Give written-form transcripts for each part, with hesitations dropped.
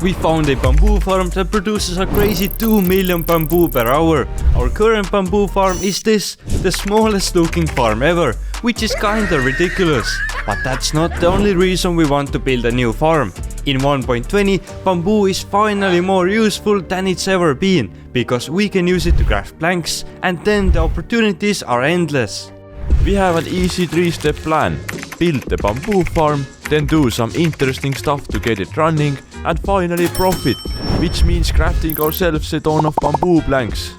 We found a bamboo farm that produces a crazy 2 million bamboo per hour. Our current bamboo farm is this, the smallest looking farm ever, which is kinda ridiculous. But that's not the only reason we want to build a new farm. In 1.20, bamboo is finally more useful than it's ever been, because we can use it to craft planks, and then the opportunities are endless. We have an easy 3-step plan. Build the bamboo farm, then do some interesting stuff to get it running, and finally profit, which means crafting ourselves a ton of bamboo planks.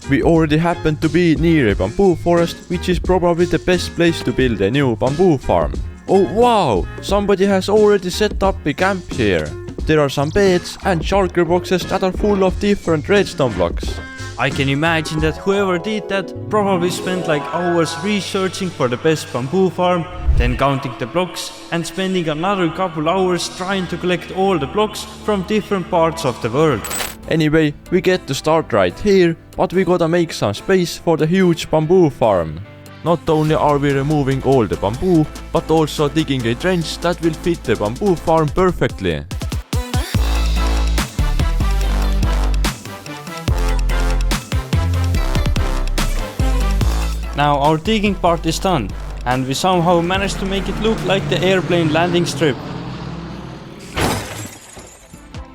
We already happen to be near a bamboo forest, which is probably the best place to build a new bamboo farm. Oh wow, somebody has already set up a camp here. There are some beds and shulker boxes that are full of different redstone blocks. I can imagine that whoever did that probably spent like hours researching for the best bamboo farm, then counting the blocks and spending another couple hours trying to collect all the blocks from different parts of the world. Anyway, we get to start right here, but we gotta make some space for the huge bamboo farm. Not only are we removing all the bamboo, but also digging a trench that will fit the bamboo farm perfectly. Now our digging part is done, and we somehow managed to make it look like the airplane landing strip.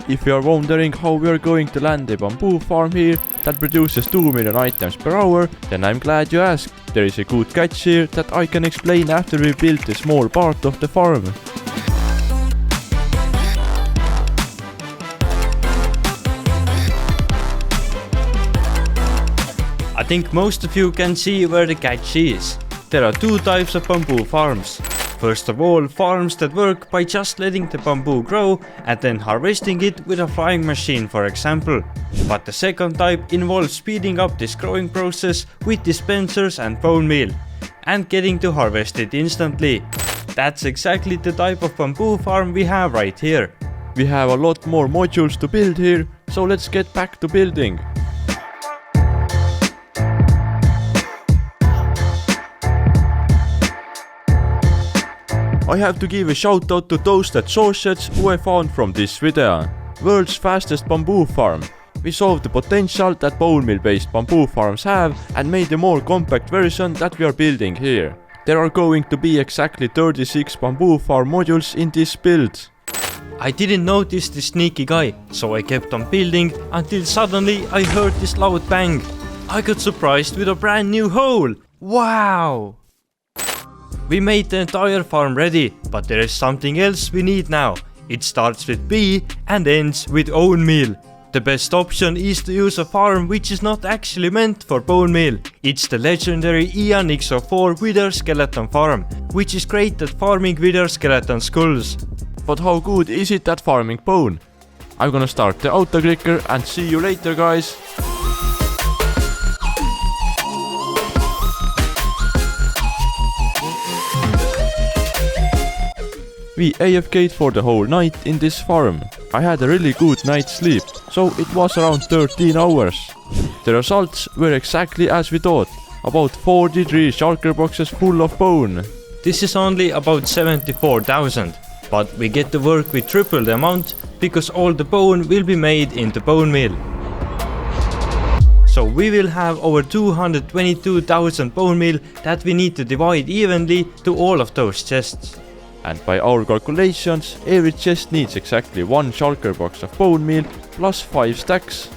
If you are wondering how we are going to land a bamboo farm here that produces 2 million items per hour, then I'm glad you asked. There is a good catch here that I can explain after we built a small part of the farm. I think most of you can see where the catch is. There are two types of bamboo farms. First of all, farms that work by just letting the bamboo grow and then harvesting it with a frying machine, for example. But the second type involves speeding up this growing process with dispensers and bone meal, and getting to harvest it instantly. That's exactly the type of bamboo farm we have right here. We have a lot more modules to build here, so let's get back to building. I have to give a shout out to toasted sausage who I found from this video. World's fastest bamboo farm. We solved the potential that bone meal based bamboo farms have and made a more compact version that we are building here. There are going to be exactly 36 bamboo farm modules in this build. I didn't notice this sneaky guy, so I kept on building until suddenly I heard this loud bang. I got surprised with a brand new hole. Wow! We made the entire farm ready, but there is something else we need now. It starts with B and ends with bone meal. The best option is to use a farm which is not actually meant for bone meal. It's the legendary Ian X04 Wither Skeleton farm, which is great at farming wither skeleton skulls. But how good is it at farming bone? I'm gonna start the auto clicker and see you later, guys. We AFK'd for the whole night in this farm. I had a really good night's sleep, so it was around 13 hours. The results were exactly as we thought, about 43 shulker boxes full of bone. This is only about 74,000, but we get to work with triple the amount because all the bone will be made into bone meal. So we will have over 222,000 bone meal that we need to divide evenly to all of those chests. And by our calculations, every chest needs exactly 1 shulker box of bone meal plus 5 stacks.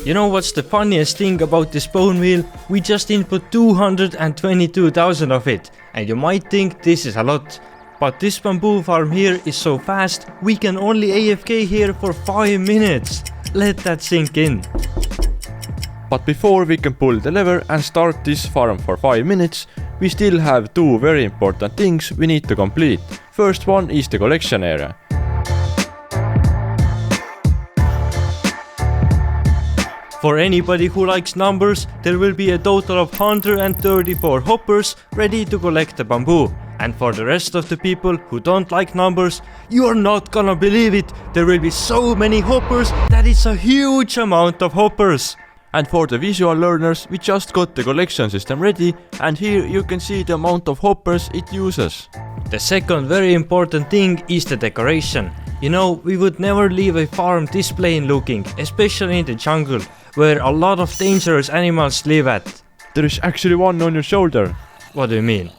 You know what's the funniest thing about this bone meal? We just input 222,000 of it, and you might think this is a lot. But this bamboo farm here is so fast, we can only AFK here for 5 minutes. Let that sink in. But before we can pull the lever and start this farm for 5 minutes, we still have 2 very important things we need to complete. First one is the collection area. For anybody who likes numbers, there will be a total of 134 hoppers ready to collect the bamboo. And for the rest of the people who don't like numbers, you are not gonna believe it, there will be so many hoppers that it's a huge amount of hoppers. And for the visual learners, we just got the collection system ready, and here you can see the amount of hoppers it uses. The second very important thing is the decoration. You know, we would never leave a farm this plain looking, especially in the jungle, where a lot of dangerous animals live at. There is actually one on your shoulder. What do you mean?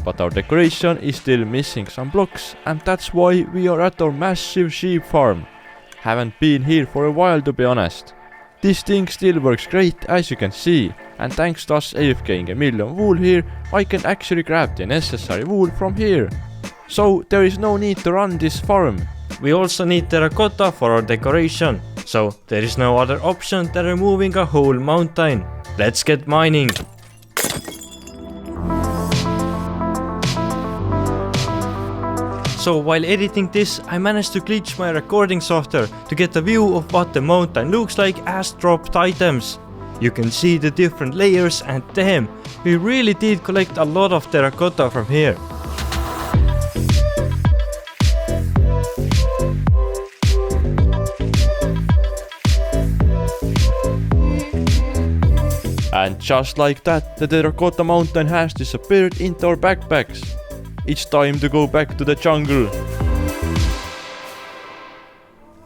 But our decoration is still missing some blocks, and that's why we are at our massive sheep farm. Haven't been here for a while, to be honest. This thing still works great, as you can see, and thanks to us AFKing a million wool here, I can actually grab the necessary wool from here. So there is no need to run this farm. We also need terracotta for our decoration, so there is no other option than removing a whole mountain. Let's get mining! So while editing this, I managed to glitch my recording software to get a view of what the mountain looks like as dropped items. You can see the different layers, and damn, we really did collect a lot of terracotta from here. And just like that, the terracotta mountain has disappeared into our backpacks. It's time to go back to the jungle.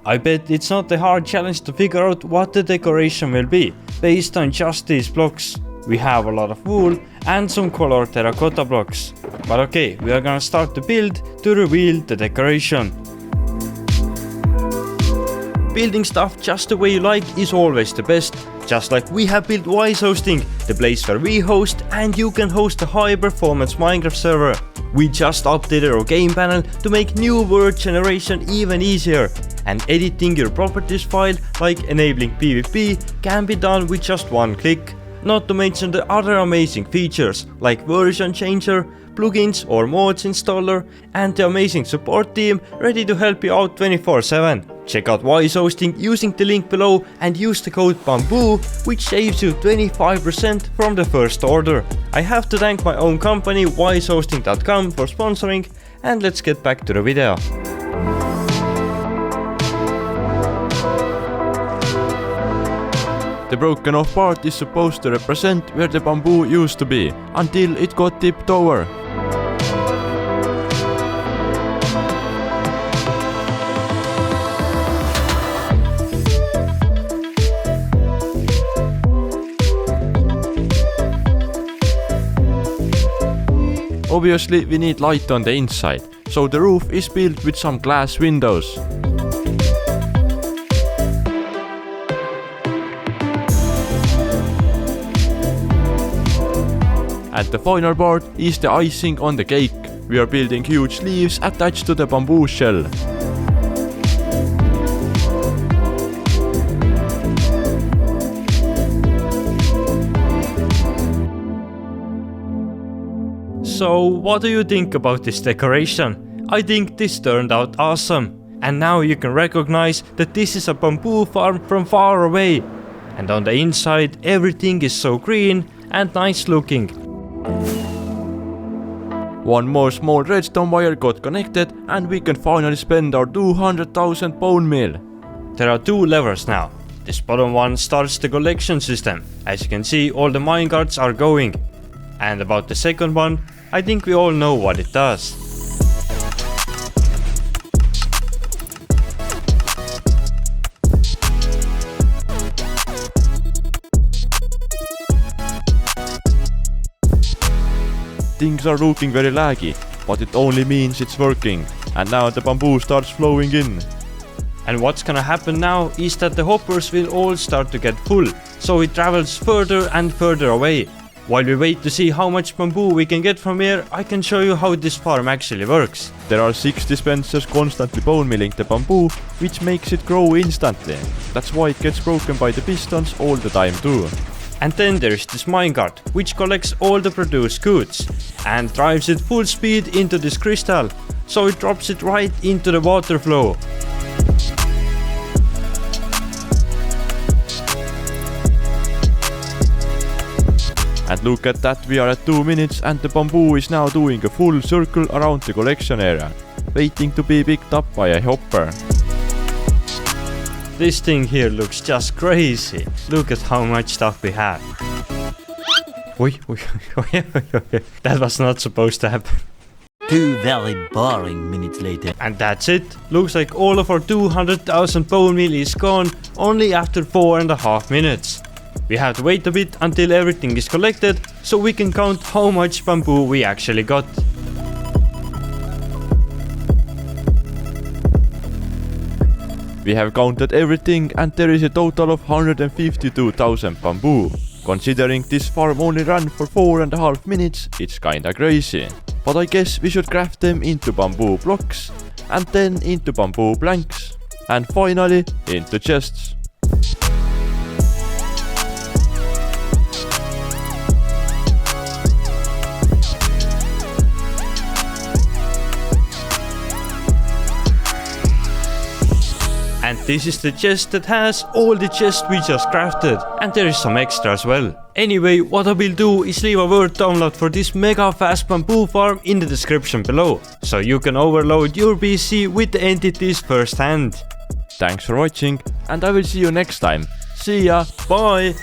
I bet it's not a hard challenge to figure out what the decoration will be, based on just these blocks. We have a lot of wool and some colored terracotta blocks. But okay, we are gonna start the build to reveal the decoration. Building stuff just the way you like is always the best. Just like we have built Wise Hosting, the place where we host and you can host a high performance Minecraft server. We just updated our game panel to make new word generation even easier, and editing your properties file like enabling PvP can be done with just one click. Not to mention the other amazing features like version changer, plugins or mods installer, and the amazing support team ready to help you out 24/7. Check out Wise Hosting using the link below and use the code BAMBOO, which saves you 25% from the first order. I have to thank my own company wisehosting.com for sponsoring, and let's get back to the video. The broken off part is supposed to represent where the bamboo used to be, until it got tipped over. Obviously we need light on the inside, so the roof is built with some glass windows. And the final part is the icing on the cake. We are building huge leaves attached to the bamboo shell. So what do you think about this decoration? I think this turned out awesome. And now you can recognize that this is a bamboo farm from far away. And on the inside everything is so green and nice looking. One more small redstone wire got connected and we can finally spend our 200,000 bone meal. There are two levers now. This bottom one starts the collection system. As you can see, all the minecarts are going. And about the second one, I think we all know what it does. Things are looking very laggy, but it only means it's working. And now the bamboo starts flowing in. And what's gonna happen now is that the hoppers will all start to get full, so it travels further and further away. While we wait to see how much bamboo we can get from here, I can show you how this farm actually works. There are 6 dispensers constantly bone milling the bamboo, which makes it grow instantly. That's why it gets broken by the pistons all the time too. And then there's this minecart, which collects all the produced goods and drives it full speed into this crystal, so it drops it right into the water flow. And look at that, we are at 2 minutes and the bamboo is now doing a full circle around the collection area, waiting to be picked up by a hopper. This thing here looks just crazy. Look at how much stuff we have. That was not supposed to happen. 2 very boring minutes later. And that's it. Looks like all of our 200,000 bone meal is gone only after 4.5 minutes. We have to wait a bit until everything is collected so we can count how much bamboo we actually got. We have counted everything and there is a total of 152,000 bamboo. Considering this farm only ran for 4.5 minutes, it's kinda crazy. But I guess we should craft them into bamboo blocks, and then into bamboo planks, and finally into chests. And this is the chest that has all the chests we just crafted, and there is some extra as well. Anyway, what I will do is leave a Word download for this mega fast bamboo farm in the description below, so you can overload your PC with the entities firsthand. Thanks for watching, and I will see you next time. See ya! Bye!